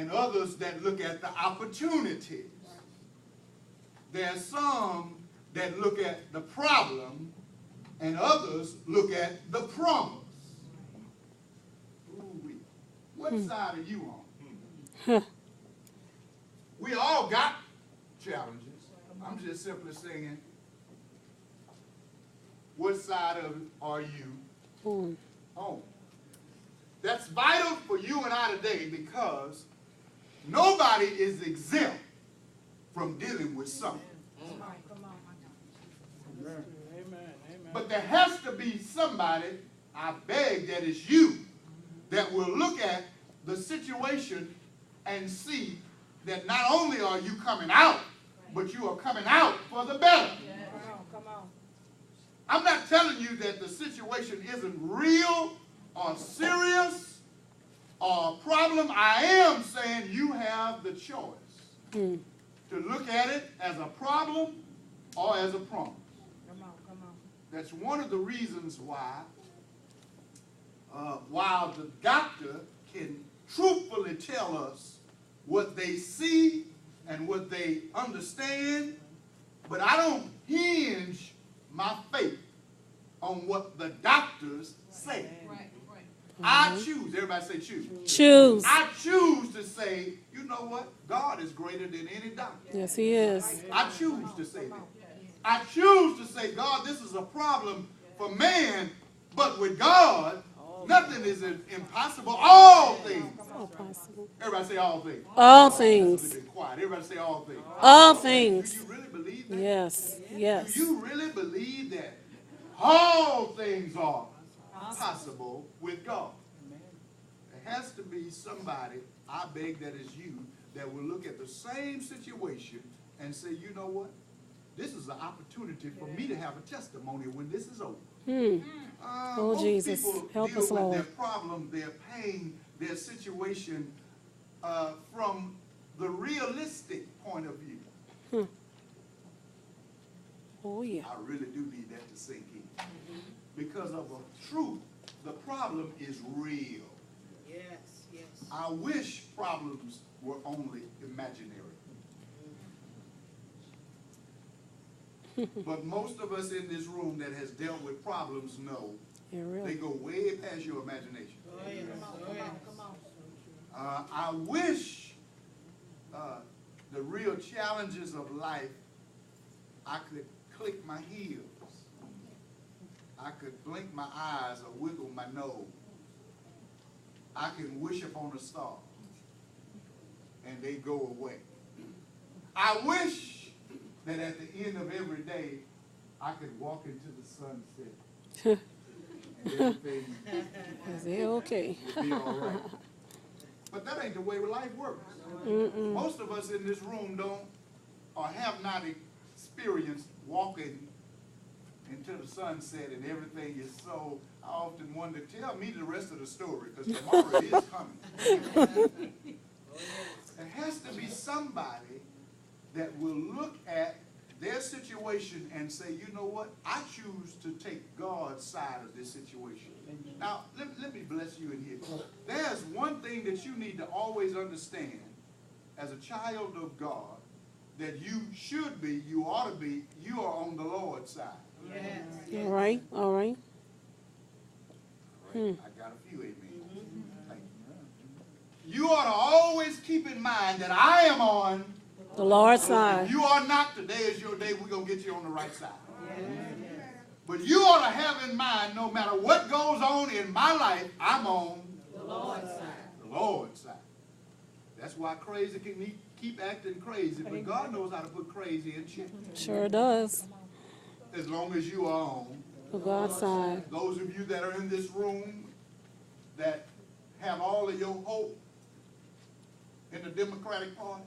and others that look at the opportunities. There are some that look at the problem, and others look at the promise. Ooh-wee. What side are you on? We all got challenges. I'm just simply saying, what side of it are you on? That's vital for you and I today, because nobody is exempt from dealing with something. But there has to be somebody, I beg, that is you, that will look at the situation and see that not only are you coming out, but you are coming out for the better. I'm not telling you that the situation isn't real or serious or a problem. I am saying you have the choice to look at it as a problem or as a promise. That's one of the reasons why, while the doctor can truthfully tell us what they see and what they understand, but I don't hinge my faith on what the doctors say. I choose. Everybody say choose. Choose. I choose to say, you know what? God is greater than any doctor. Yes, he is. I choose to say that. I choose to say, God, this is a problem for man, but with God, nothing is impossible. All things. All possible. Everybody say all things. All It's things. a bit quiet. Everybody say all things. All Do things. you really believe that? Yes. Yes. Do you really believe that all things are possible with God? There has to be somebody, I beg that is you, that will look at the same situation and say, you know what? This is an opportunity for me to have a testimony when this is over. Oh, Most Jesus. people Help deal us, with Lord. their problem, their pain, their situation from the realistic point of view. Oh, yeah. I really do need that to sink in. Because of a truth, the problem is real. Yes, yes. I wish problems were only imaginary. But most of us in this room that has dealt with problems know Yeah, they really. go way past your imagination. Oh, yes. Oh, yes. I wish the real challenges of life, I could click my heels. I could blink my eyes or wiggle my nose. I can wish upon a star and they go away. I wish that at the end of every day, I could walk into the sunset and everything Is it okay? would be all right. But that ain't the way life works. Most of us in this room don't or have not experienced walking into the sunset and everything is so. I often wonder, tell me the rest of the story, because tomorrow is coming. There has to be somebody that will look at their situation and say, you know what, I choose to take God's side of this situation. Now, let me bless you in here. There's one thing that you need to always understand as a child of God, that you should be, you ought to be, you are on the Lord's side. Yes. All right. All right. I got a few amen. Thank you. You ought to always keep in mind that I am on The Lord's If side. you are not, today is your day. We're going to get you on the right side. But you ought to have in mind, no matter what goes on in my life, I'm on The Lord's side. the Lord's side. That's why crazy can keep acting crazy, but God knows how to put crazy in check. Sure does. As long as you are on. The God's side. Those of you that are in this room that have all of your hope in the Democratic Party.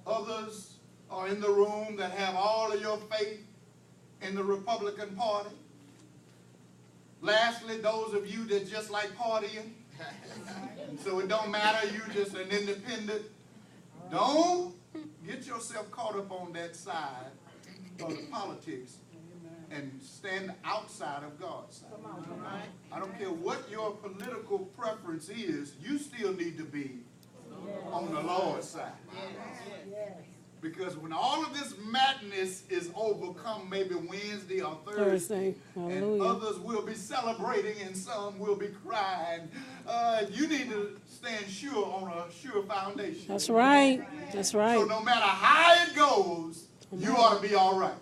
Others are in the room that have all of your faith in the Republican Party. Lastly, those of you that just like partying, and so it don't matter, you just an independent. Don't get yourself caught up on that side of the politics and stand outside of God's side. Come on, come on. I don't care what your political preference is, you still need to be on the Lord's side. Because when all of this madness is overcome, maybe Wednesday or Thursday, Thursday. and Hallelujah. others will be celebrating and some will be crying, you need to stand sure on a sure foundation. That's right. That's So right. no matter how it goes, you ought to be all right.